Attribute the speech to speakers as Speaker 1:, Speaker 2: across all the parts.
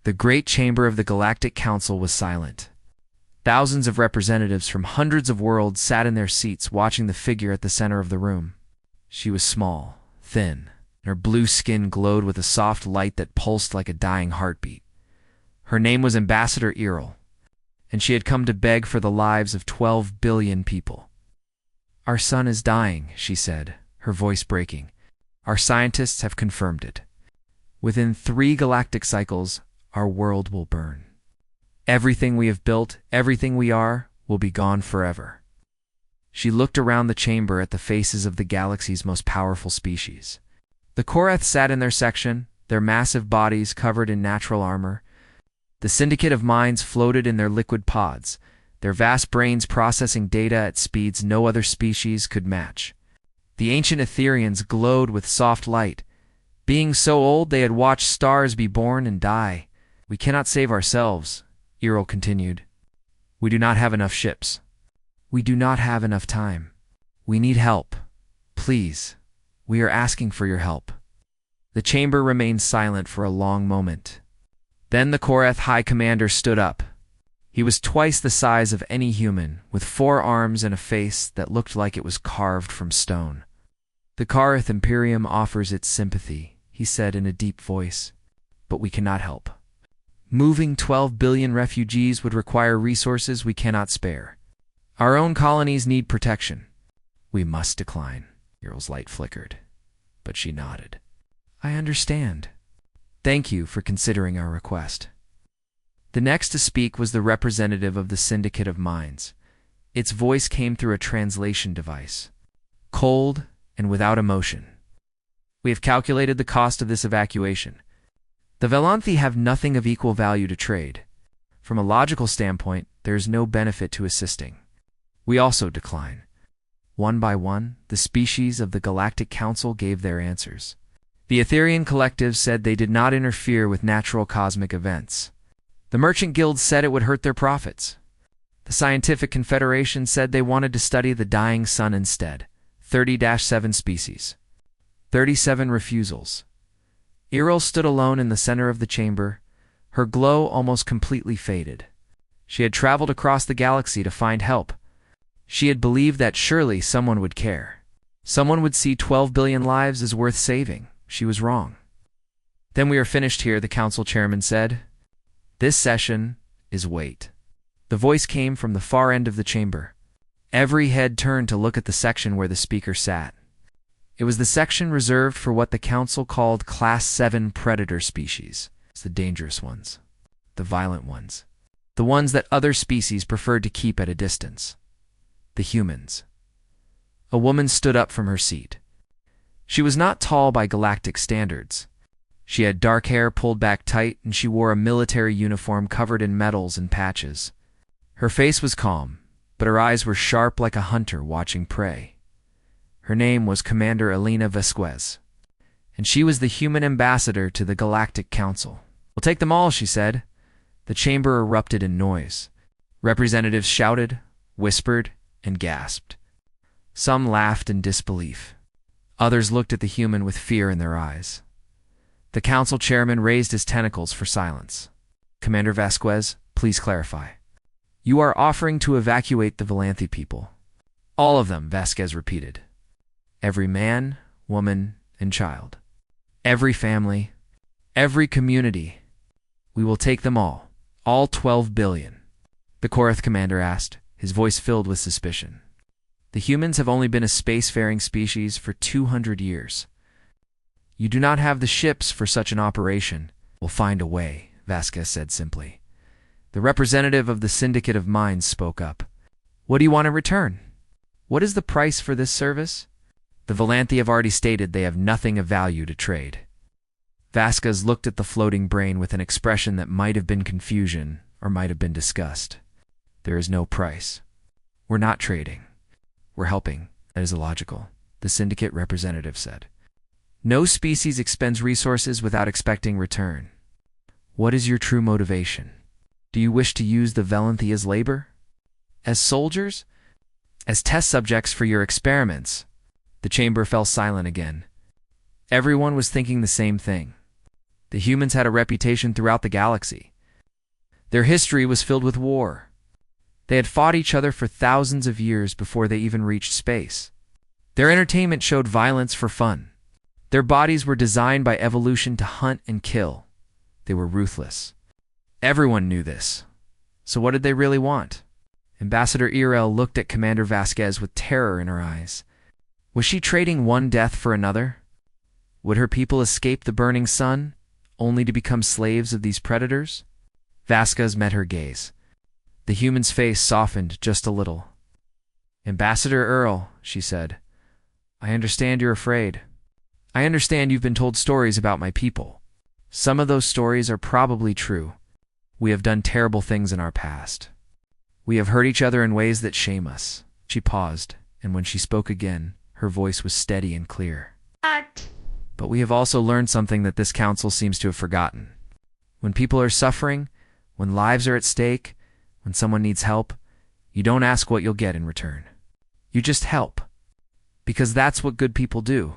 Speaker 1: The great chamber of the Galactic Council was silent. Thousands of representatives from hundreds of worlds sat in their seats watching the figure at the center of the room. She was small, thin, and her blue skin glowed with a soft light that pulsed like a dying heartbeat. Her name was Ambassador Errol, and she had come to beg for the lives of 12 billion people. "Our sun is dying," she said, her voice breaking. "Our scientists have confirmed it. Within 3 galactic cycles, our world will burn. Everything we have built, everything we are, will be gone forever." She looked around the chamber at the faces of the galaxy's most powerful species. The Korath sat in their section, their massive bodies covered in natural armor. The syndicate of minds floated in their liquid pods, their vast brains processing data at speeds no other species could match. The ancient Etherians glowed with soft light. Being so old they had watched stars be born and die. "We cannot save ourselves," Errol continued. "We do not have enough ships. We do not have enough time. We need help. Please, we are asking for your help." The chamber remained silent for a long moment. Then the Korath High Commander stood up. He was twice the size of any human, with 4 arms and a face that looked like it was carved from stone. "The Korath Imperium offers its sympathy," he said in a deep voice, "but we cannot help. Moving 12 billion refugees would require resources we cannot spare. Our own colonies need protection. We must decline." Errol's light flickered, but she nodded. "I understand. Thank you for considering our request." The next to speak was the representative of the Syndicate of Minds. Its voice came through a translation device, cold and without emotion. "We have calculated the cost of this evacuation. The Velanthi have nothing of equal value to trade. From a logical standpoint, there is no benefit to assisting. We also decline." One by one, the species of the Galactic Council gave their answers. The Etherian collective said they did not interfere with natural cosmic events. The Merchant Guild said it would hurt their profits. The Scientific Confederation said they wanted to study the dying sun instead. 30-7 species. 37 refusals. Errol stood alone in the center of the chamber. Her glow almost completely faded. She had traveled across the galaxy to find help. She had believed that surely someone would care. Someone would see 12 billion lives as worth saving. She was wrong. "Then we are finished here," the council chairman said. "This session is wait." The voice came from the far end of the chamber. Every head turned to look at the section where the speaker sat. It was the section reserved for what the council called Class 7 predator species. The dangerous ones. The violent ones. The ones that other species preferred to keep at a distance. The humans. A woman stood up from her seat. She was not tall by galactic standards. She had dark hair pulled back tight, and she wore a military uniform covered in medals and patches. Her face was calm, but her eyes were sharp like a hunter watching prey. Her name was Commander Elena Vasquez, and she was the human ambassador to the Galactic Council. "We'll take them all," she said. The chamber erupted in noise. Representatives shouted, whispered, and gasped. Some laughed in disbelief. Others looked at the human with fear in their eyes. The council chairman raised his tentacles for silence. "Commander Vasquez, please clarify. You are offering to evacuate the Velanthi people." "All of them," Vasquez repeated. "Every man, woman, and child. Every family. Every community. We will take them all 12 billion. The Korath commander asked, his voice filled with suspicion. "The humans have only been a spacefaring species for 200 years. You do not have the ships for such an operation." "We'll find a way," Vasquez said simply. The representative of the Syndicate of Minds spoke up. "What do you want in return? What is the price for this service?" "The Velanthi have already stated they have nothing of value to trade." Vasquez looked at the floating brain with an expression that might have been confusion or might have been disgust. "There is no price. We're not trading. We're helping." "That is illogical," the Syndicate representative said. "No species expends resources without expecting return. What is your true motivation? Do you wish to use the Velanthi as labor? As soldiers? As test subjects for your experiments?" The chamber fell silent again. Everyone was thinking the same thing. The humans had a reputation throughout the galaxy. Their history was filled with war. They had fought each other for thousands of years before they even reached space. Their entertainment showed violence for fun. Their bodies were designed by evolution to hunt and kill. They were ruthless. Everyone knew this. So what did they really want? Ambassador Irel looked at Commander Vasquez with terror in her eyes. Was she trading one death for another? Would her people escape the burning sun, only to become slaves of these predators? Vasquez met her gaze. The human's face softened just a little. Ambassador Earl, she said, I understand you're afraid. I understand you've been told stories about my people. Some of those stories are probably true. We have done terrible things in our past. We have hurt each other in ways that shame us. She paused, and when she spoke again, her voice was steady and clear. But we have also learned something that this council seems to have forgotten. When people are suffering, when lives are at stake, when someone needs help, you don't ask what you'll get in return. You just help. Because that's what good people do.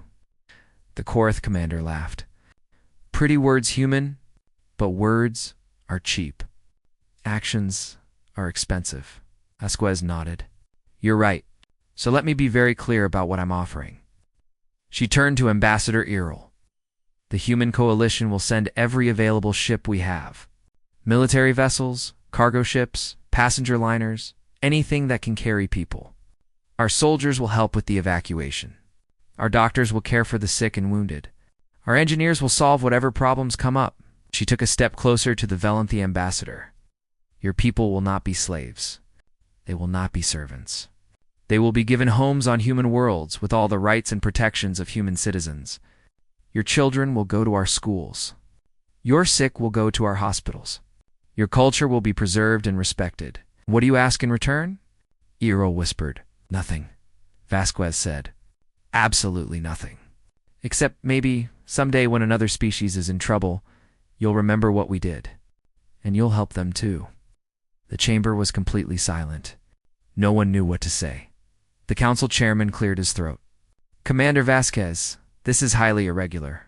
Speaker 1: The Korath commander laughed. Pretty words, human, but words are cheap. Actions are expensive. Vasquez nodded. You're right. So let me be very clear about what I'm offering. She turned to Ambassador Irel. The human coalition will send every available ship we have. Military vessels, cargo ships, passenger liners, anything that can carry people. Our soldiers will help with the evacuation. Our doctors will care for the sick and wounded. Our engineers will solve whatever problems come up. She took a step closer to the Velanthi ambassador. Your people will not be slaves. They will not be servants. They will be given homes on human worlds with all the rights and protections of human citizens. Your children will go to our schools. Your sick will go to our hospitals. Your culture will be preserved and respected. What do you ask in return? Irel whispered. Nothing, Vasquez said. Absolutely nothing. Except maybe someday when another species is in trouble, you'll remember what we did. And you'll help them too. The chamber was completely silent. No one knew what to say. The council chairman cleared his throat. Commander Vasquez, this is highly irregular.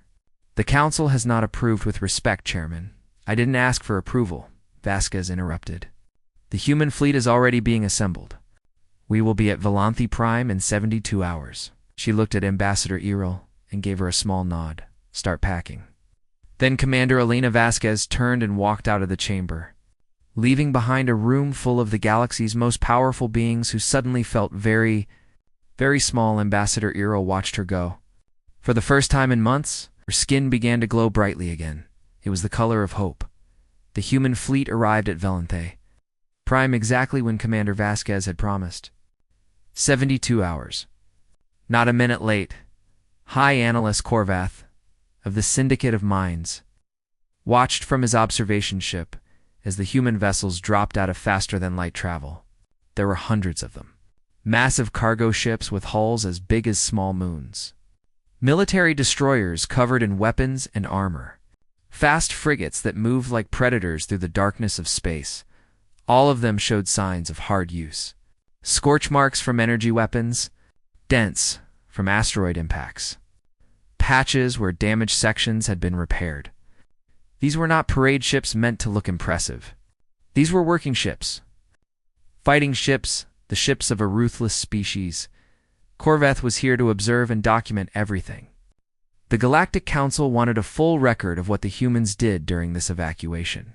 Speaker 1: The council has not approved with respect, Chairman. I didn't ask for approval, Vasquez interrupted. The human fleet is already being assembled. We will be at Velanthi Prime in 72 hours. She looked at Ambassador Irel and gave her a small nod. Start packing. Then Commander Elena Vasquez turned and walked out of the chamber, leaving behind a room full of the galaxy's most powerful beings who suddenly felt very, very small. Ambassador Irel watched her go. For the first time in months, her skin began to glow brightly again. It was the color of hope. The human fleet arrived at Velanthi Prime exactly when Commander Vasquez had promised. 72 hours. Not a minute late. High Analyst Korvath, of the Syndicate of Minds, watched from his observation ship as the human vessels dropped out of faster-than-light travel. There were hundreds of them. Massive cargo ships with hulls as big as small moons. Military destroyers covered in weapons and armor. Fast frigates that moved like predators through the darkness of space. All of them showed signs of hard use. Scorch marks from energy weapons, dents from asteroid impacts, patches where damaged sections had been repaired. These were not parade ships meant to look impressive. These were working ships. Fighting ships, the ships of a ruthless species. Korvath was here to observe and document everything. The Galactic Council wanted a full record of what the humans did during this evacuation.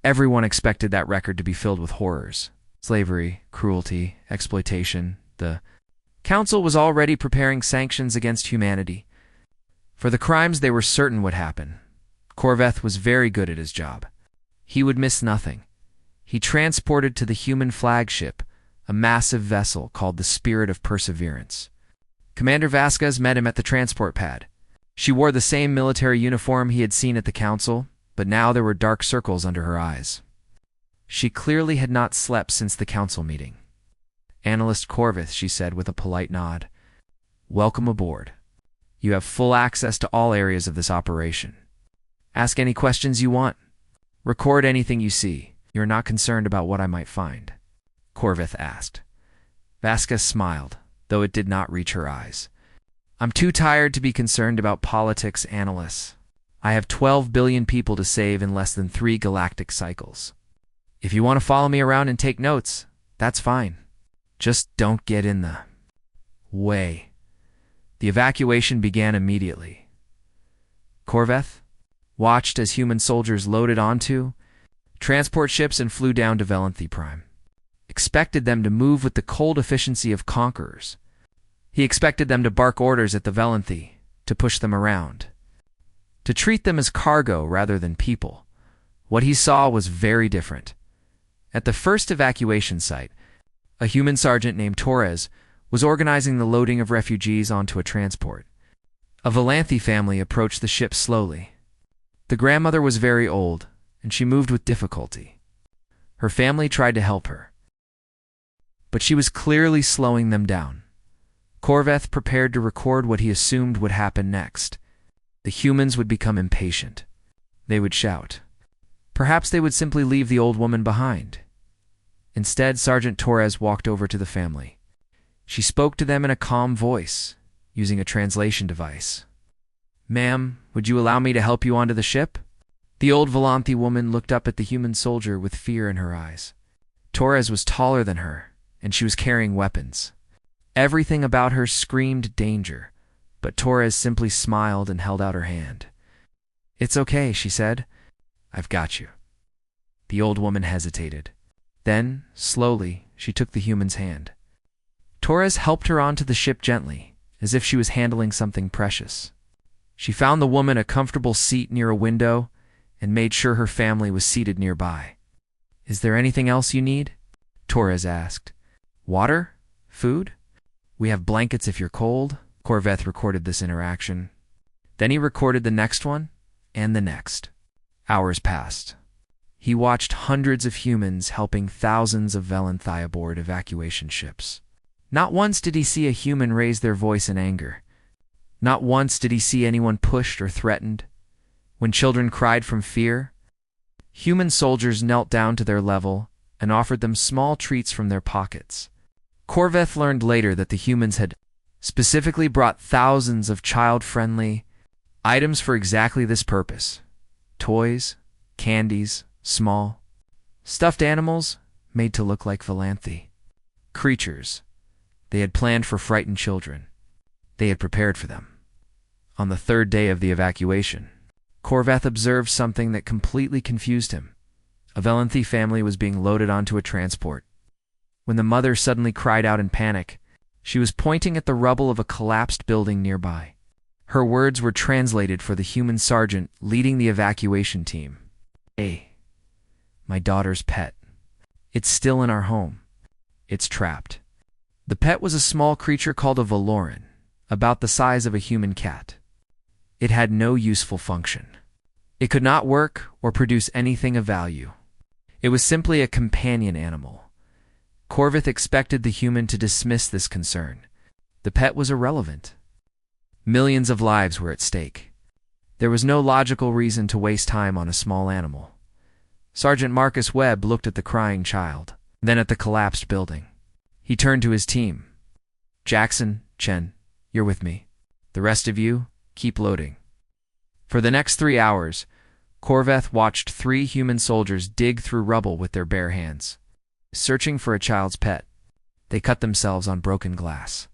Speaker 1: Everyone expected that record to be filled with horrors. Slavery, cruelty, exploitation. The Council was already preparing sanctions against humanity. For the crimes they were certain would happen. Korvath was very good at his job. He would miss nothing. He transported to the human flagship a massive vessel called the Spirit of Perseverance. Commander Vasquez met him at the transport pad. She wore the same military uniform he had seen at the council, but now there were dark circles under her eyes. She clearly had not slept since the council meeting. Analyst Korvath, she said with a polite nod. Welcome aboard. You have full access to all areas of this operation. Ask any questions you want. Record anything you see. You're not concerned about what I might find, Korvath asked. Vasquez smiled, though it did not reach her eyes. I'm too tired to be concerned about politics, analysts. I have 12 billion people to save in less than 3 galactic cycles. If you want to follow me around and take notes, that's fine. Just don't get in the way. The evacuation began immediately. Corveth watched as human soldiers loaded onto transport ships and flew down to Valenthi Prime. Expected them to move with the cold efficiency of conquerors. He expected them to bark orders at the Valenthi, to push them around, to treat them as cargo rather than people. What he saw was very different. At the first evacuation site, a human sergeant named Torres was organizing the loading of refugees onto a transport. A Valanthi family approached the ship slowly. The grandmother was very old, and she moved with difficulty. Her family tried to help her, but she was clearly slowing them down. Corveth prepared to record what he assumed would happen next. The humans would become impatient. They would shout. Perhaps they would simply leave the old woman behind. Instead, Sergeant Torres walked over to the family. She spoke to them in a calm voice, using a translation device. "Ma'am, would you allow me to help you onto the ship?" The old Valanthi woman looked up at the human soldier with fear in her eyes. Torres was taller than her, and she was carrying weapons. Everything about her screamed danger, but Torres simply smiled and held out her hand. "It's okay," she said. "I've got you." The old woman hesitated. Then, slowly, she took the human's hand. Torres helped her onto the ship gently, as if she was handling something precious. She found the woman a comfortable seat near a window and made sure her family was seated nearby. "Is there anything else you need?" Torres asked. "Water? Food? We have blankets if you're cold." Corveth recorded this interaction. Then he recorded the next one, and the next. Hours passed. He watched hundreds of humans helping thousands of Valanthi aboard evacuation ships. Not once did he see a human raise their voice in anger. Not once did he see anyone pushed or threatened. When children cried from fear, human soldiers knelt down to their level and offered them small treats from their pockets. Corveth learned later that the humans had specifically brought thousands of child-friendly items for exactly this purpose. Toys, candies, small, stuffed animals made to look like Valanthi. Creatures they had planned for frightened children. They had prepared for them. On the third day of the evacuation, Corveth observed something that completely confused him. A Valanthi family was being loaded onto a transport. When the mother suddenly cried out in panic, she was pointing at the rubble of a collapsed building nearby. Her words were translated for the human sergeant leading the evacuation team. "Hey, my daughter's pet. It's still in our home. It's trapped." The pet was a small creature called a Valoran, about the size of a human cat. It had no useful function. It could not work or produce anything of value. It was simply a companion animal. Corveth expected the human to dismiss this concern. The pet was irrelevant. Millions of lives were at stake. There was no logical reason to waste time on a small animal. Sergeant Marcus Webb looked at the crying child, then at the collapsed building. He turned to his team. "Jackson, Chen, you're with me. The rest of you, keep loading." For the next 3 hours, Corveth watched 3 human soldiers dig through rubble with their bare hands, searching for a child's pet. They cut themselves on broken glass.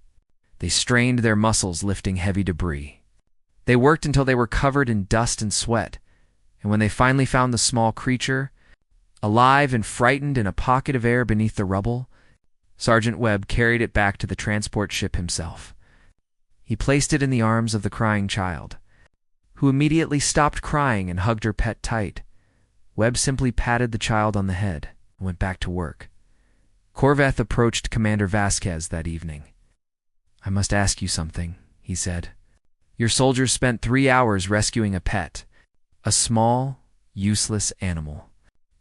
Speaker 1: They strained their muscles lifting heavy debris. They worked until they were covered in dust and sweat, and when they finally found the small creature, alive and frightened in a pocket of air beneath the rubble, Sergeant Webb carried it back to the transport ship himself. He placed it in the arms of the crying child, who immediately stopped crying and hugged her pet tight. Webb simply patted the child on the head and went back to work. Corveth approached Commander Vasquez that evening. "I must ask you something," he said. "Your soldiers spent 3 hours rescuing a pet, a small, useless animal.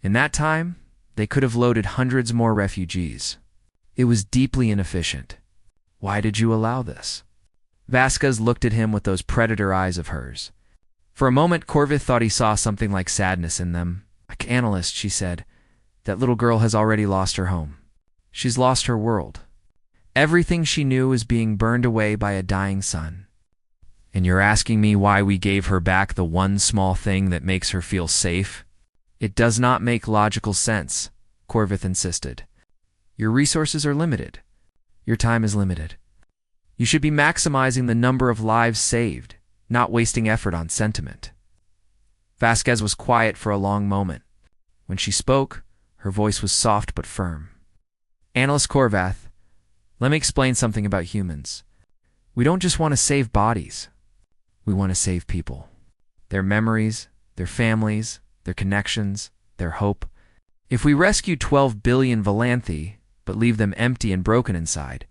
Speaker 1: In that time, they could have loaded hundreds more refugees. It was deeply inefficient. Why did you allow this?" Vasquez looked at him with those predator eyes of hers. For a moment, Corveth thought he saw something like sadness in them. "Like analyst," she said, "that little girl has already lost her home. She's lost her world. Everything she knew is being burned away by a dying sun. And you're asking me why we gave her back the one small thing that makes her feel safe? It does not make logical sense, Corvith insisted. Your resources are limited. Your time is limited. You should be maximizing the number of lives saved, not wasting effort on sentiment. Vasquez was quiet for a long moment. When she spoke, her voice was soft but firm. Analyst Corvath, let me explain something about humans. We don't just want to save bodies. We want to save people. Their memories, their families, their connections, their hope. If we rescue 12 billion Valanthi, but leave them empty and broken inside,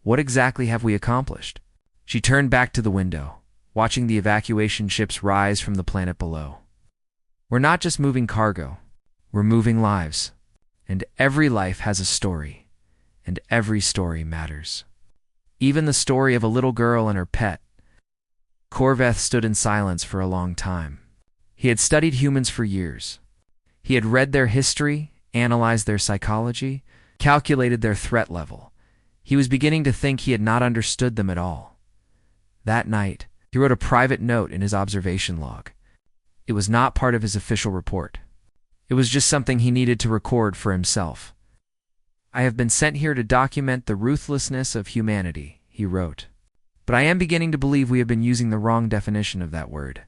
Speaker 1: what exactly have we accomplished? She turned back to the window, watching the evacuation ships rise from the planet below. We're not just moving cargo. We're moving lives. And every life has a story. And every story matters. Even the story of a little girl and her pet. Corveth stood in silence for a long time. He had studied humans for years. He had read their history, analyzed their psychology, calculated their threat level. He was beginning to think he had not understood them at all. That night, he wrote a private note in his observation log. It was not part of his official report. It was just something he needed to record for himself. I have been sent here to document the ruthlessness of humanity, he wrote. But I am beginning to believe we have been using the wrong definition of that word.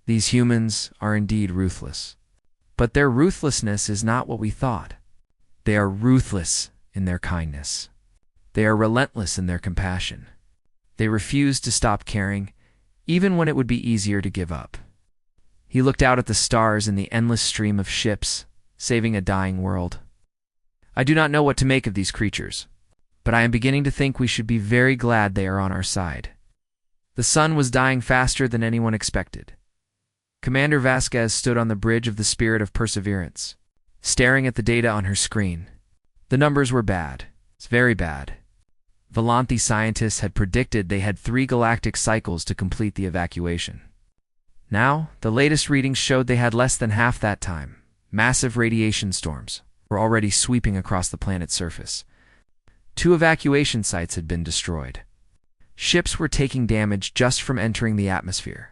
Speaker 1: These humans are indeed ruthless. But their ruthlessness is not what we thought. They are ruthless in their kindness. They are relentless in their compassion. They refuse to stop caring, even when it would be easier to give up. He looked out at the stars and the endless stream of ships, saving a dying world. I do not know what to make of these creatures, but I am beginning to think we should be very glad they are on our side. The sun was dying faster than anyone expected. Commander Vasquez stood on the bridge of the Spirit of Perseverance, staring at the data on her screen. The numbers were bad. It's very bad. Valanthi scientists had predicted they had 3 galactic cycles to complete the evacuation. Now, the latest readings showed they had less than half that time. Massive radiation storms were already sweeping across the planet's surface. 2 evacuation sites had been destroyed. Ships were taking damage just from entering the atmosphere.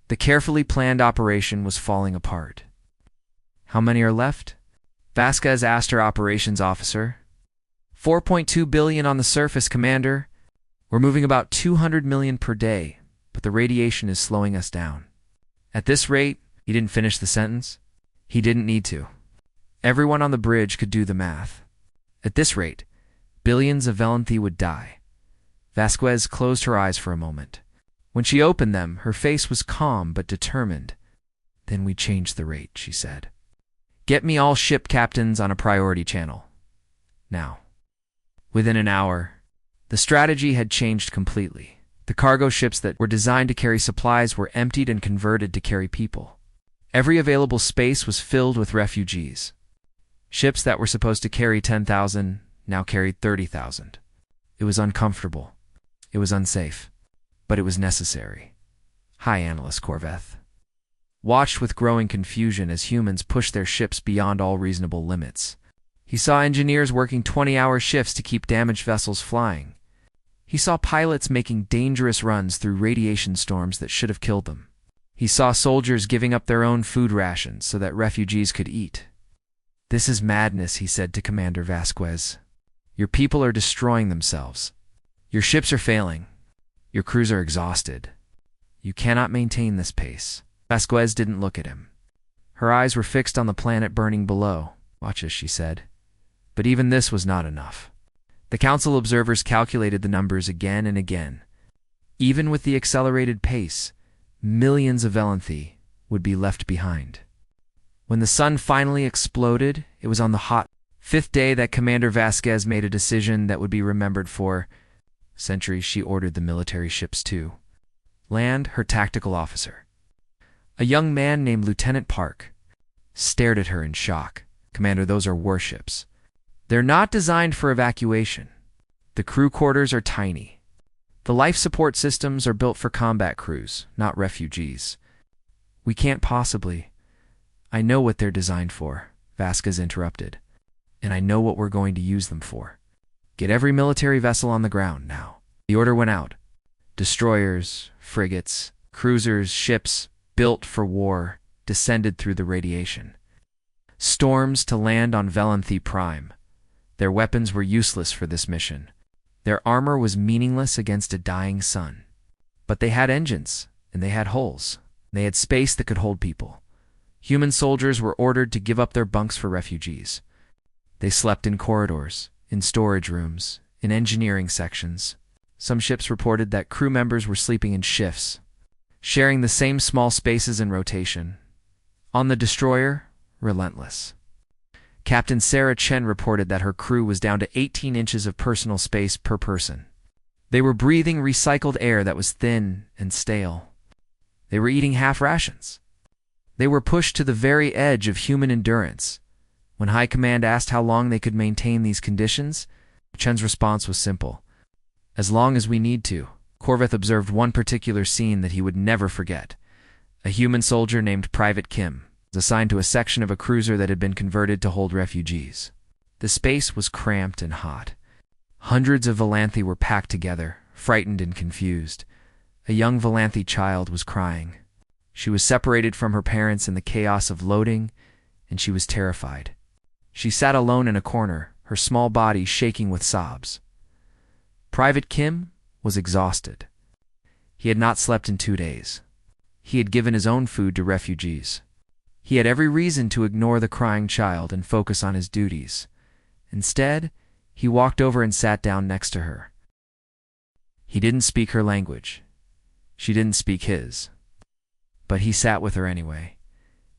Speaker 1: The carefully planned operation was falling apart. How many are left? Vasquez asked her operations officer. 4.2 billion on the surface, Commander. We're moving about 200 million per day, but the radiation is slowing us down. At this rate, he didn't finish the sentence. He didn't need to. Everyone on the bridge could do the math. At this rate, billions of Valanthi would die. Vasquez closed her eyes for a moment. When she opened them, her face was calm but determined. Then we changed the rate, she said. Get me all ship captains on a priority channel. Now. Within an hour, the strategy had changed completely. The cargo ships that were designed to carry supplies were emptied and converted to carry people. Every available space was filled with refugees. Ships that were supposed to carry 10,000 now carried 30,000. It was uncomfortable. It was unsafe. But it was necessary. Hi, Analyst Corveth. Watched with growing confusion as humans pushed their ships beyond all reasonable limits. He saw engineers working 20-hour shifts to keep damaged vessels flying. He saw pilots making dangerous runs through radiation storms that should have killed them. He saw soldiers giving up their own food rations so that refugees could eat. This is madness, he said to Commander Vasquez. Your people are destroying themselves. Your ships are failing. Your crews are exhausted. You cannot maintain this pace. Vasquez didn't look at him. Her eyes were fixed on the planet burning below. Watch us, she said. But even this was not enough. The council observers calculated the numbers again and again. Even with the accelerated pace, millions of Valanthi would be left behind. When the sun finally exploded, it was on the hot 5th day that Commander Vasquez made a decision that would be remembered for centuries. She ordered the military ships to land her tactical officer. A young man named Lieutenant Park stared at her in shock. Commander, those are warships. They're not designed for evacuation. The crew quarters are tiny. The life support systems are built for combat crews, not refugees. We can't possibly. I know what they're designed for, Vasquez interrupted. And I know what we're going to use them for. Get every military vessel on the ground now. The order went out. Destroyers, frigates, cruisers, ships built for war descended through the radiation. Storms to land on Velanthi Prime. Their weapons were useless for this mission. Their armor was meaningless against a dying sun. But they had engines, and they had hulls. They had space that could hold people. Human soldiers were ordered to give up their bunks for refugees. They slept in corridors, in storage rooms, in engineering sections. Some ships reported that crew members were sleeping in shifts, sharing the same small spaces in rotation. On the destroyer, Relentless, Captain Sarah Chen reported that her crew was down to 18 inches of personal space per person. They were breathing recycled air that was thin and stale. They were eating half rations. They were pushed to the very edge of human endurance. When High Command asked how long they could maintain these conditions, Chen's response was simple. As long as we need to. Corveth observed one particular scene that he would never forget. A human soldier named Private Kim was assigned to a section of a cruiser that had been converted to hold refugees. The space was cramped and hot. Hundreds of Velanthi were packed together, frightened and confused. A young Velanthi child was crying. She was separated from her parents in the chaos of loading, and she was terrified. She sat alone in a corner, her small body shaking with sobs. Private Kim was exhausted. He had not slept in 2 days. He had given his own food to refugees. He had every reason to ignore the crying child and focus on his duties. Instead, he walked over and sat down next to her. He didn't speak her language. She didn't speak his. But he sat with her anyway.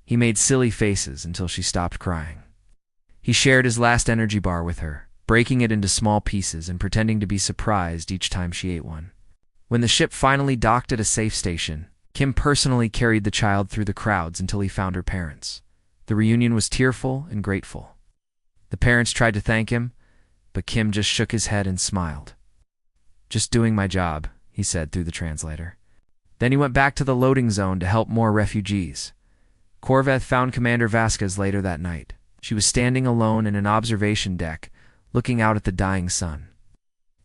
Speaker 1: He made silly faces until she stopped crying. He shared his last energy bar with her, breaking it into small pieces and pretending to be surprised each time she ate one. When the ship finally docked at a safe station, Kim personally carried the child through the crowds until he found her parents. The reunion was tearful and grateful. The parents tried to thank him, but Kim just shook his head and smiled. "Just doing my job," he said through the translator. Then he went back to the loading zone to help more refugees. Corveth found Commander Vasquez later that night. She was standing alone in an observation deck, looking out at the dying sun.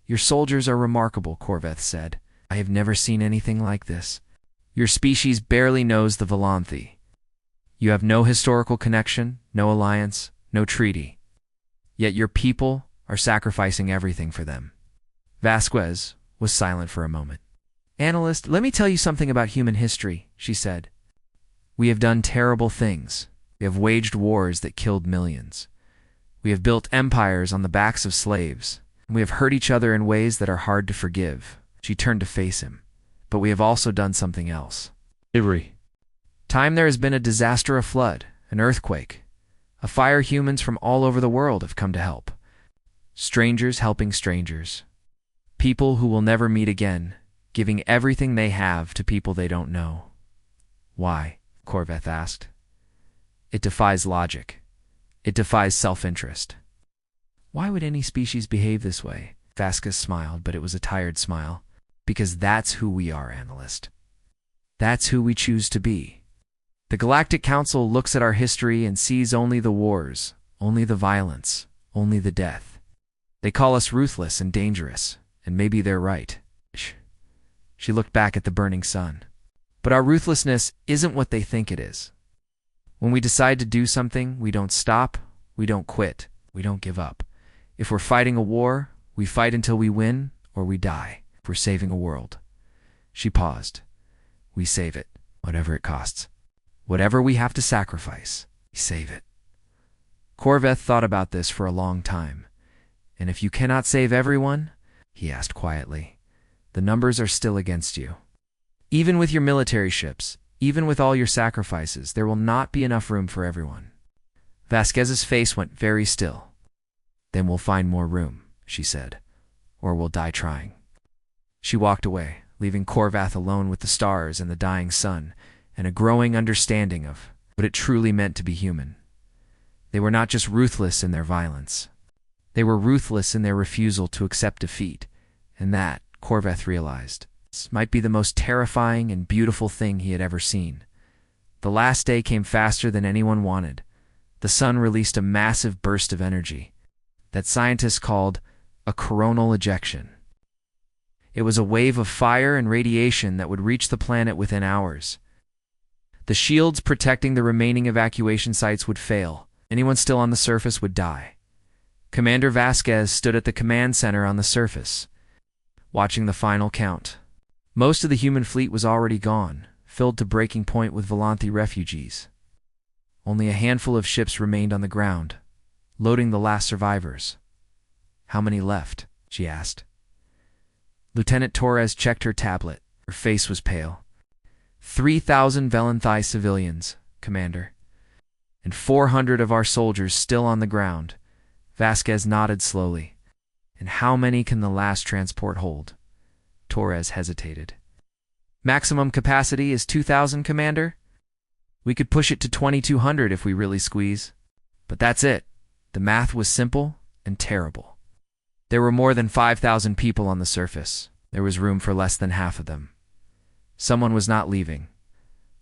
Speaker 1: "Your soldiers are remarkable," Corveth said. "I have never seen anything like this. Your species barely knows the Velanthi. You have no historical connection, no alliance, no treaty. Yet your people are sacrificing everything for them." Vasquez was silent for a moment. "Analyst, let me tell you something about human history," she said. "We have done terrible things. We have waged wars that killed millions. We have built empires on the backs of slaves. And we have hurt each other in ways that are hard to forgive." She turned to face him. "But we have also done something else. Every time there has been a disaster, a flood, an earthquake, a fire, humans from all over the world have come to help. Strangers helping strangers. People who will never meet again, giving everything they have to people they don't know." "Why?" Corveth asked. "It defies logic. It defies self-interest." "Why would any species behave this way?" Vasquez smiled, but it was a tired smile. "Because that's who we are, Analyst. That's who we choose to be. The Galactic Council looks at our history and sees only the wars, only the violence, only the death. They call us ruthless and dangerous, and maybe they're right." She looked back at the burning sun. "But our ruthlessness isn't what they think it is. When we decide to do something, we don't stop, we don't quit, we don't give up. If we're fighting a war, we fight until we win or we die. If we're saving a world." She paused. "We save it, whatever it costs. Whatever we have to sacrifice, we save it." Corveth thought about this for a long time. "And if you cannot save everyone," he asked quietly, "the numbers are still against you. Even with your military ships, even with all your sacrifices, there will not be enough room for everyone." Vasquez's face went very still. "Then we'll find more room," she said, "or we'll die trying." She walked away, leaving Corveth alone with the stars and the dying sun, and a growing understanding of what it truly meant to be human. They were not just ruthless in their violence. They were ruthless in their refusal to accept defeat, and that, Corveth realized, might be the most terrifying and beautiful thing he had ever seen. The last day came faster than anyone wanted. The sun released a massive burst of energy that scientists called a coronal ejection. It was a wave of fire and radiation that would reach the planet within hours. The shields protecting the remaining evacuation sites would fail. Anyone still on the surface would die. Commander Vasquez stood at the command center on the surface, watching the final count. Most of the human fleet was already gone, filled to breaking point with Volanthi refugees. Only a handful of ships remained on the ground, loading the last survivors. "How many left?" she asked. Lieutenant Torres checked her tablet. Her face was pale. 3,000 Volanthi civilians, Commander. And 400 of our soldiers still on the ground. Vasquez nodded slowly. "And how many can the last transport hold?" Torres hesitated. "Maximum capacity is 2,000, Commander. We could push it to 2,200 if we really squeeze. But that's it." The math was simple and terrible. There were more than 5,000 people on the surface. There was room for less than half of them. Someone was not leaving.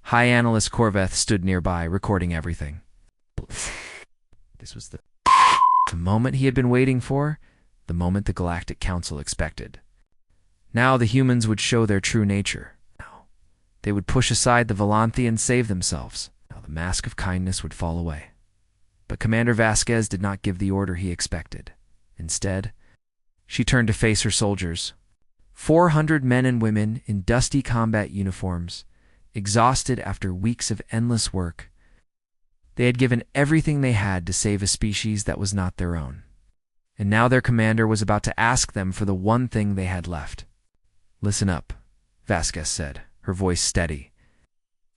Speaker 1: High Analyst Corveth stood nearby, recording everything. This was the moment he had been waiting for, the moment the Galactic Council expected. Now the humans would show their true nature. Now they would push aside the Volanthi and save themselves. Now the mask of kindness would fall away. But Commander Vasquez did not give the order he expected. Instead, she turned to face her soldiers. 400 men and women in dusty combat uniforms, exhausted after weeks of endless work. They had given everything they had to save a species that was not their own. And now their commander was about to ask them for the one thing they had left. "Listen up," Vasquez said, her voice steady.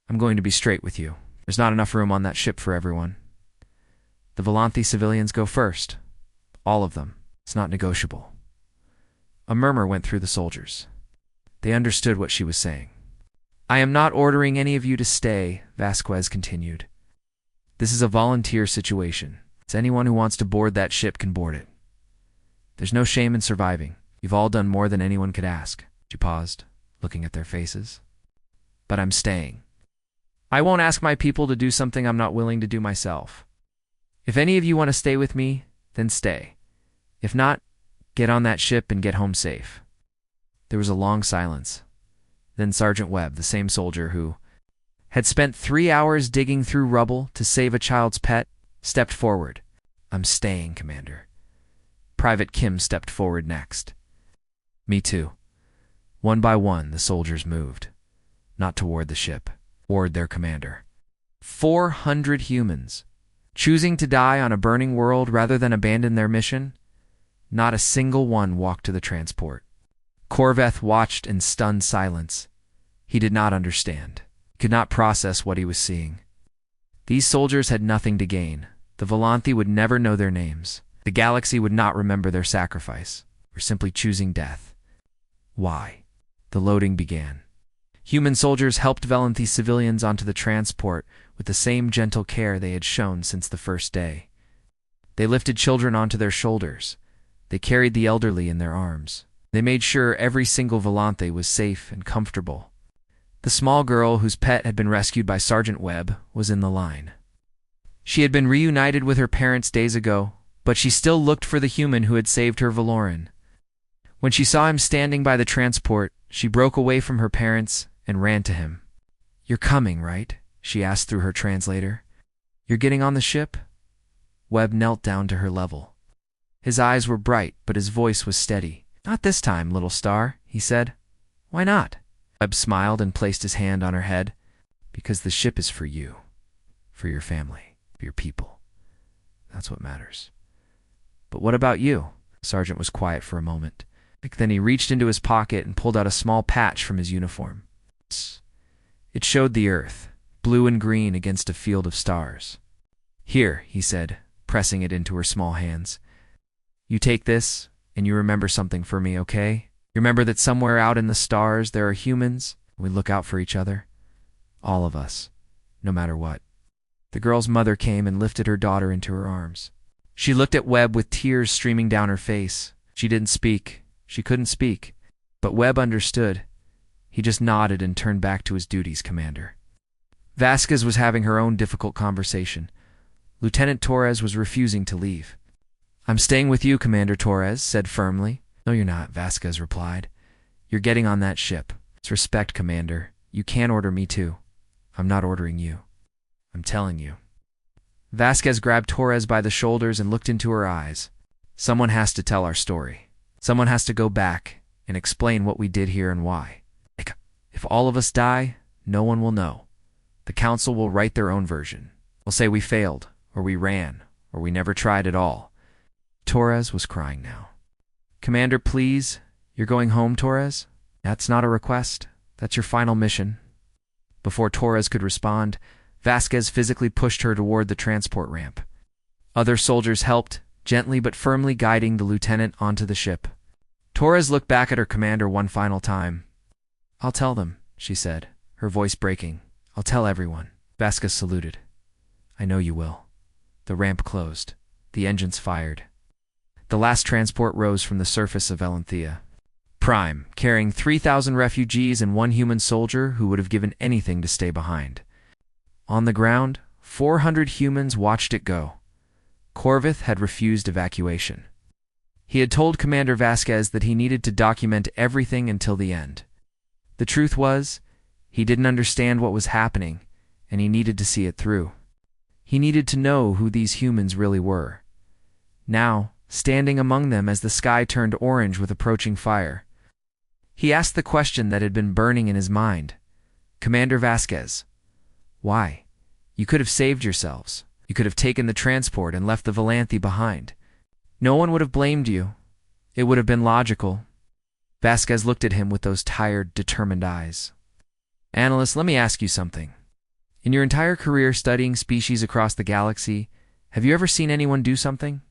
Speaker 1: "I'm going to be straight with you. There's not enough room on that ship for everyone. The Volanthi civilians go first. All of them. It's not negotiable." A murmur went through the soldiers. They understood what she was saying. "I am not ordering any of you to stay," Vasquez continued. "This is a volunteer situation. It's anyone who wants to board that ship can board it. There's no shame in surviving. You've all done more than anyone could ask." She paused, looking at their faces. "But I'm staying. I won't ask my people to do something I'm not willing to do myself. If any of you want to stay with me, then stay. If not, get on that ship and get home safe." There was a long silence. Then Sergeant Webb, the same soldier who had spent 3 hours digging through rubble to save a child's pet, stepped forward. "I'm staying, Commander." Private Kim stepped forward next. "Me too." One by one, the soldiers moved. Not toward the ship, toward their commander. 400 humans, choosing to die on a burning world rather than abandon their mission. Not a single one walked to the transport. Corveth watched in stunned silence. He did not understand. He could not process what he was seeing. These soldiers had nothing to gain. The Volanthi would never know their names. The galaxy would not remember their sacrifice. Were simply choosing death. Why? The loading began. Human soldiers helped Volanthi civilians onto the transport with the same gentle care they had shown since the first day. They lifted children onto their shoulders. They carried the elderly in their arms. They made sure every single Volanthi was safe and comfortable. The small girl whose pet had been rescued by Sergeant Webb was in the line. She had been reunited with her parents days ago, but she still looked for the human who had saved her Valoran. When she saw him standing by the transport, she broke away from her parents and ran to him. "You're coming, right?" she asked through her translator. "You're getting on the ship?" Webb knelt down to her level. His eyes were bright, but his voice was steady. "Not this time, little star," he said. "Why not?" Webb smiled and placed his hand on her head. "Because the ship is for you, for your family, for your people. That's what matters." "But what about you?" The sergeant was quiet for a moment. Then he reached into his pocket and pulled out a small patch from his uniform. It showed the Earth, blue and green against a field of stars. "Here," he said, pressing it into her small hands. "You take this, and you remember something for me, okay? You remember that somewhere out in the stars there are humans, and we look out for each other. All of us, no matter what." The girl's mother came and lifted her daughter into her arms. She looked at Webb with tears streaming down her face. She didn't speak. She couldn't speak. But Webb understood. He just nodded and turned back to his duties, Commander. Vasquez was having her own difficult conversation. Lieutenant Torres was refusing to leave. "I'm staying with you," Commander Torres said firmly. "No, you're not," Vasquez replied. You're getting on that ship. It's respect, Commander. You can't order me to. I'm not ordering you. I'm telling you. Vasquez grabbed Torres by the shoulders and looked into her eyes. Someone has to tell our story. Someone has to go back and explain what we did here and why. If all of us die, no one will know. The council will write their own version. We'll say we failed, or we ran, or we never tried at all. Torres was crying now. Commander, please. You're going home, Torres? That's not a request. That's your final mission. Before Torres could respond, Vasquez physically pushed her toward the transport ramp. Other soldiers helped, gently but firmly guiding the lieutenant onto the ship. Torres looked back at her commander one final time. I'll tell them, she said, her voice breaking. I'll tell everyone. Vasquez saluted. I know you will. The ramp closed. The engines fired. The last transport rose from the surface of Elanthea. Prime, carrying 3,000 refugees and one human soldier who would have given anything to stay behind. On the ground, 400 humans watched it go. Corvith had refused evacuation. He had told Commander Vasquez that he needed to document everything until the end. The truth was, he didn't understand what was happening, and he needed to see it through. He needed to know who these humans really were. Now, standing among them as the sky turned orange with approaching fire, he asked the question that had been burning in his mind. Commander Vasquez, why? You could have saved yourselves. You could have taken the transport and left the Valanthe behind. No one would have blamed you. It would have been logical. Vasquez looked at him with those tired, determined eyes. Analyst, let me ask you something. In your entire career studying species across the galaxy, have you ever seen anyone do something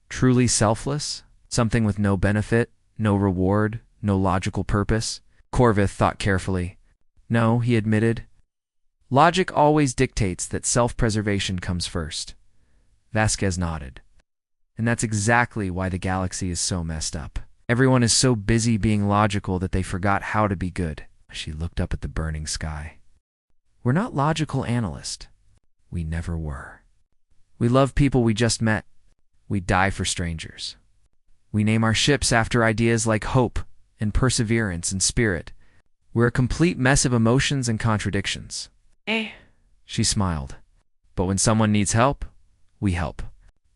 Speaker 1: truly selfless? Something with no benefit, no reward, no logical purpose? Corvith thought carefully. No, he admitted. Logic always dictates that self-preservation comes first. Vasquez nodded. And that's exactly why the galaxy is so messed up. Everyone is so busy being logical that they forgot how to be good. She looked up at the burning sky. We're not logical analysts. We never were. We love people we just met. We die for strangers. We name our ships after ideas like hope and perseverance and spirit. We're a complete mess of emotions and contradictions. She smiled. But when someone needs help, we help.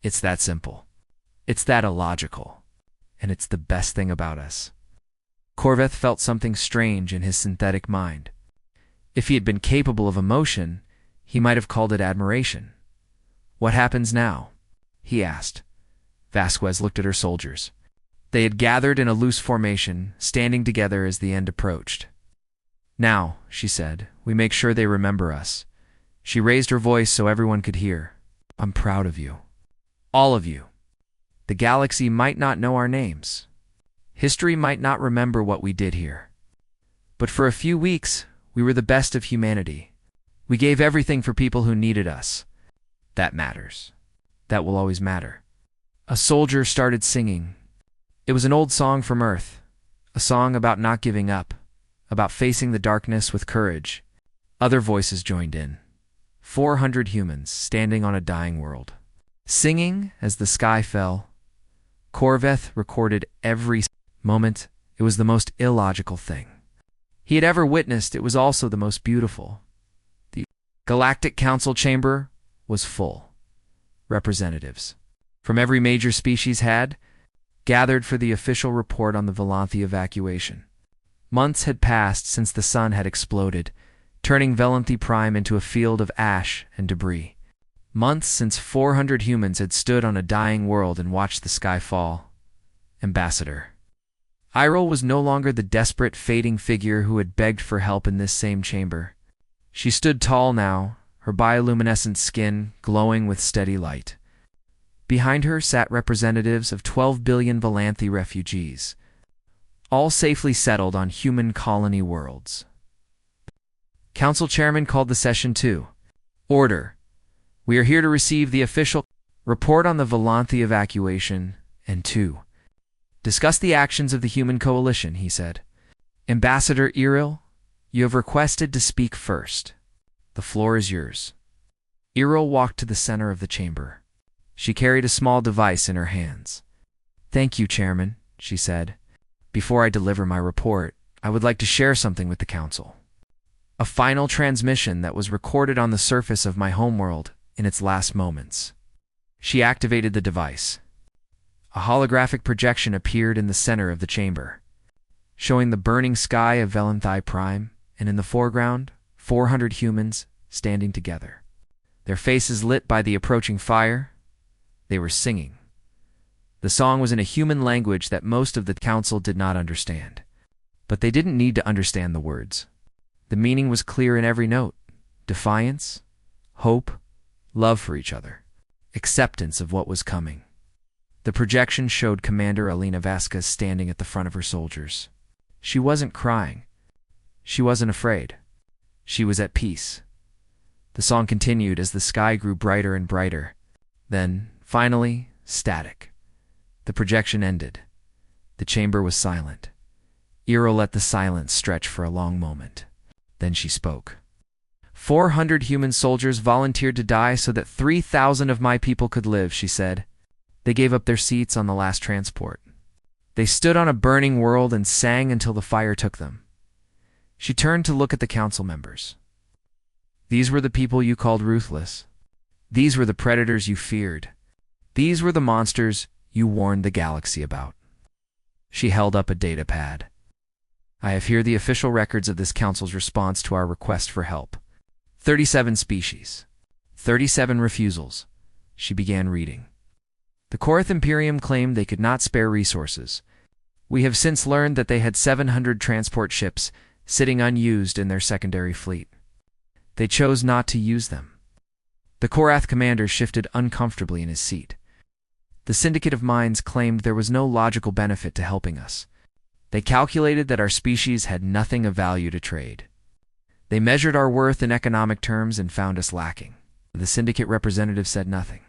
Speaker 1: It's that simple. It's that illogical. And it's the best thing about us. Corvith felt something strange in his synthetic mind. If he had been capable of emotion, he might have called it admiration. What happens now? He asked. Vasquez looked at her soldiers. They had gathered in a loose formation, standing together as the end approached. Now, she said, we make sure they remember us. She raised her voice so everyone could hear. I'm proud of you. All of you. The galaxy might not know our names. History might not remember what we did here. But for a few weeks, we were the best of humanity. We gave everything for people who needed us. That matters. That will always matter. A soldier started singing. It was an old song from Earth, a song about not giving up, about facing the darkness with courage. Other voices joined in. 400 humans standing on a dying world. Singing as the sky fell. Corvith recorded every moment. It was the most illogical thing he had ever witnessed. It was also the most beautiful. The Galactic Council chamber was full. Representatives from every major species had gathered for the official report on the Valanthe evacuation. Months had passed since the sun had exploded, turning Valanthe Prime into a field of ash and debris. Months since 400 humans had stood on a dying world and watched the sky fall. Ambassador. Iril was no longer the desperate, fading figure who had begged for help in this same chamber. She stood tall now, her bioluminescent skin glowing with steady light. Behind her sat representatives of 12 billion Valanthe refugees, all safely settled on human colony worlds. Council Chairman called the session to order. We are here to receive the official report on the Valanthe evacuation and to discuss the actions of the human coalition, he said. Ambassador Iril, you have requested to speak first. The floor is yours. Iril walked to the center of the chamber. She carried a small device in her hands. Thank you, Chairman, she said. Before I deliver my report, I would like to share something with the council. A final transmission that was recorded on the surface of my homeworld in its last moments. She activated the device. A holographic projection appeared in the center of the chamber, showing the burning sky of Valenthi Prime, and in the foreground, 400 humans standing together. Their faces lit by the approaching fire. They were singing. The song was in a human language that most of the council did not understand. But they didn't need to understand the words. The meaning was clear in every note: defiance, hope, love for each other, acceptance of what was coming. The projection showed Commander Alina Vasquez standing at the front of her soldiers. She wasn't crying. She wasn't afraid. She was at peace. The song continued as the sky grew brighter and brighter. Then, finally, static. The projection ended. The chamber was silent. Eero let the silence stretch for a long moment. Then she spoke. 400 human soldiers volunteered to die so that 3,000 of my people could live, she said. They gave up their seats on the last transport. They stood on a burning world and sang until the fire took them. She turned to look at the council members. These were the people you called ruthless. These were the predators you feared. These were the monsters you warned the galaxy about. She held up a data pad. I have here the official records of this council's response to our request for help. 37 species. 37 refusals. She began reading. The Korath Imperium claimed they could not spare resources. We have since learned that they had 700 transport ships sitting unused in their secondary fleet. They chose not to use them. The Korath commander shifted uncomfortably in his seat. The Syndicate of Minds claimed there was no logical benefit to helping us. They calculated that our species had nothing of value to trade. They measured our worth in economic terms and found us lacking. The Syndicate representative said nothing.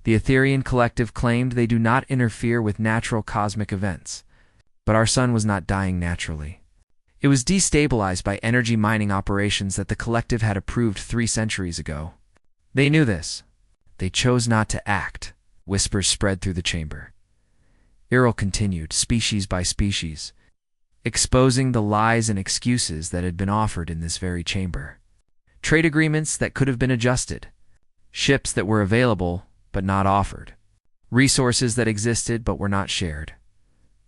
Speaker 1: The Etherian Collective claimed they do not interfere with natural cosmic events. But our sun was not dying naturally. It was destabilized by energy mining operations that the Collective had approved 3 centuries ago. They knew this. They chose not to act. Whispers spread through the chamber. Eero continued, species by species, exposing the lies and excuses that had been offered in this very chamber. Trade agreements that could have been adjusted. Ships that were available but not offered. Resources that existed but were not shared.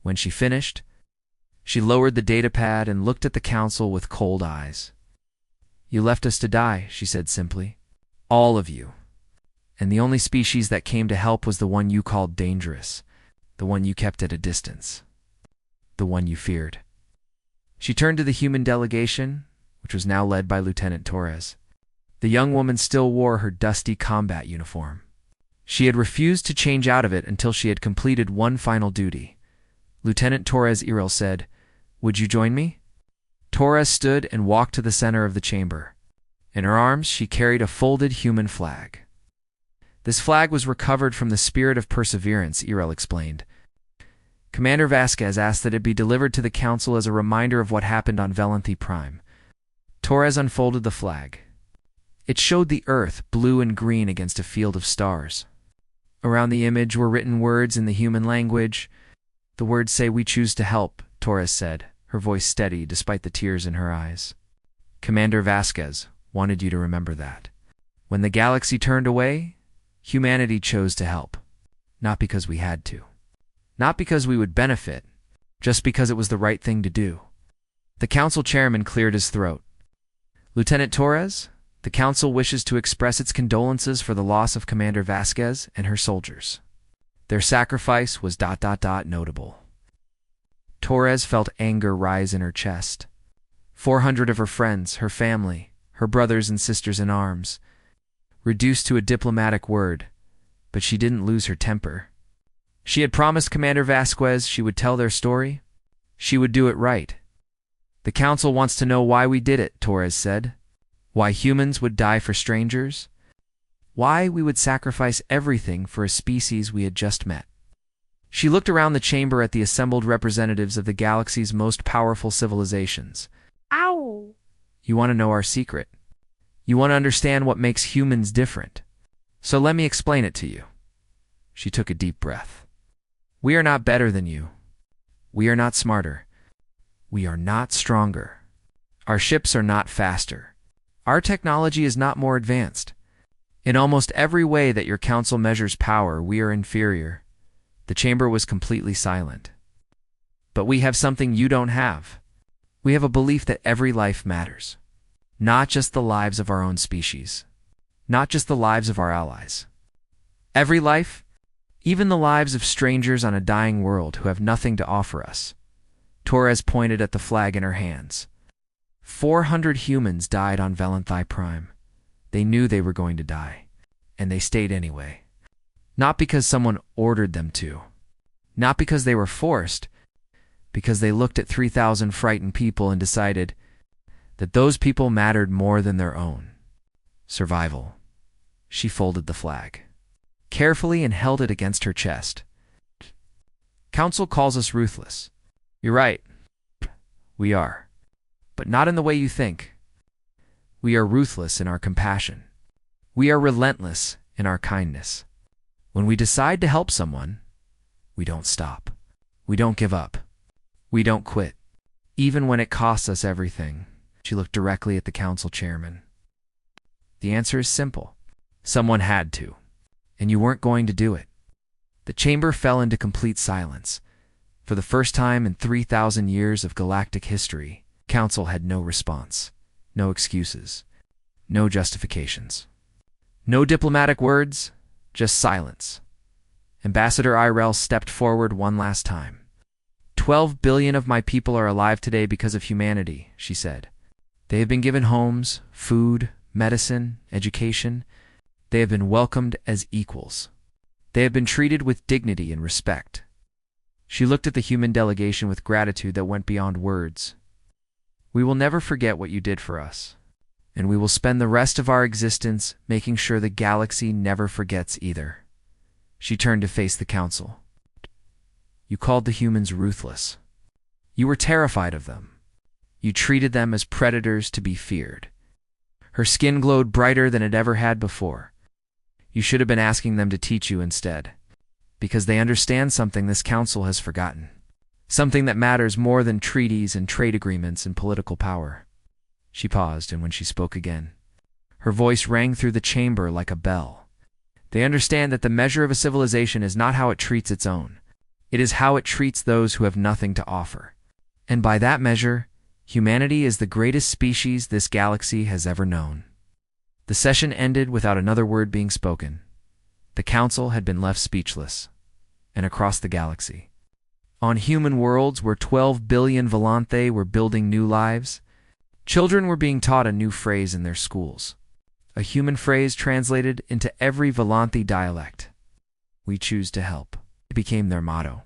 Speaker 1: When she finished, she lowered the datapad and looked at the council with cold eyes. You left us to die, she said simply. All of you. And the only species that came to help was the one you called dangerous, the one you kept at a distance, the one you feared. She turned to the human delegation, which was now led by Lieutenant Torres. The young woman still wore her dusty combat uniform. She had refused to change out of it until she had completed one final duty. Lieutenant Torres Iril said, "Would you join me?" Torres stood and walked to the center of the chamber. In her arms, she carried a folded human flag. This flag was recovered from the Spirit of Perseverance, Irel explained. Commander Vasquez asked that it be delivered to the Council as a reminder of what happened on Valenthi Prime. Torres unfolded the flag. It showed the Earth, blue and green against a field of stars. Around the image were written words in the human language. The words say, "We choose to help," Torres said, her voice steady despite the tears in her eyes. Commander Vasquez wanted you to remember that. When the galaxy turned away, humanity chose to help. Not because we had to. Not because we would benefit, just because it was the right thing to do. The council chairman cleared his throat. Lieutenant Torres, the council wishes to express its condolences for the loss of Commander Vasquez and her soldiers. Their sacrifice was ... notable. Torres felt anger rise in her chest. 400 of her friends, her family, her brothers and sisters in arms, reduced to a diplomatic word, but she didn't lose her temper. She had promised Commander Vasquez she would tell their story. She would do it right. The council wants to know why we did it, Torres said. Why humans would die for strangers. Why we would sacrifice everything for a species we had just met. She looked around the chamber at the assembled representatives of the galaxy's most powerful civilizations.
Speaker 2: Ow!
Speaker 1: You want to know our secret. You want to understand what makes humans different. So let me explain it to you. She took a deep breath. We are not better than you. We are not smarter. We are not stronger. Our ships are not faster. Our technology is not more advanced. In almost every way that your council measures power, we are inferior. The chamber was completely silent. But we have something you don't have. We have a belief that every life matters. Not just the lives of our own species. Not just the lives of our allies. Every life, even the lives of strangers on a dying world who have nothing to offer us. Torres pointed at the flag in her hands. 400 humans died on Valenthi Prime. They knew they were going to die, and they stayed anyway. Not because someone ordered them to. Not because they were forced, because they looked at 3,000 frightened people and decided that those people mattered more than their own survival. She folded the flag carefully and held it against her chest. Council calls us ruthless. You're right. We are. But not in the way you think. We are ruthless in our compassion. We are relentless in our kindness. When we decide to help someone, we don't stop. We don't give up. We don't quit. Even when it costs us everything. She looked directly at the council chairman. The answer is simple. Someone had to. And you weren't going to do it. The chamber fell into complete silence. For the first time in 3,000 years of galactic history, Council had no response, no excuses, no justifications. No diplomatic words, just silence. Ambassador Irel stepped forward one last time. 12 billion of my people are alive today because of humanity, she said. They have been given homes, food, medicine, education. They have been welcomed as equals. They have been treated with dignity and respect. She looked at the human delegation with gratitude that went beyond words. We will never forget what you did for us, and we will spend the rest of our existence making sure the galaxy never forgets either. She turned to face the council. You called the humans ruthless. You were terrified of them. You treated them as predators to be feared. Her skin glowed brighter than it ever had before. You should have been asking them to teach you instead, because they understand something this council has forgotten. Something that matters more than treaties and trade agreements and political power. She paused, and when she spoke again, her voice rang through the chamber like a bell. They understand that the measure of a civilization is not how it treats its own. It is how it treats those who have nothing to offer. And by that measure, humanity is the greatest species this galaxy has ever known. The session ended without another word being spoken. The council had been left speechless. And across the galaxy, on human worlds where 12 billion Volanthe were building new lives, children were being taught a new phrase in their schools. A human phrase translated into every Volanthe dialect. We choose to help. It became their motto.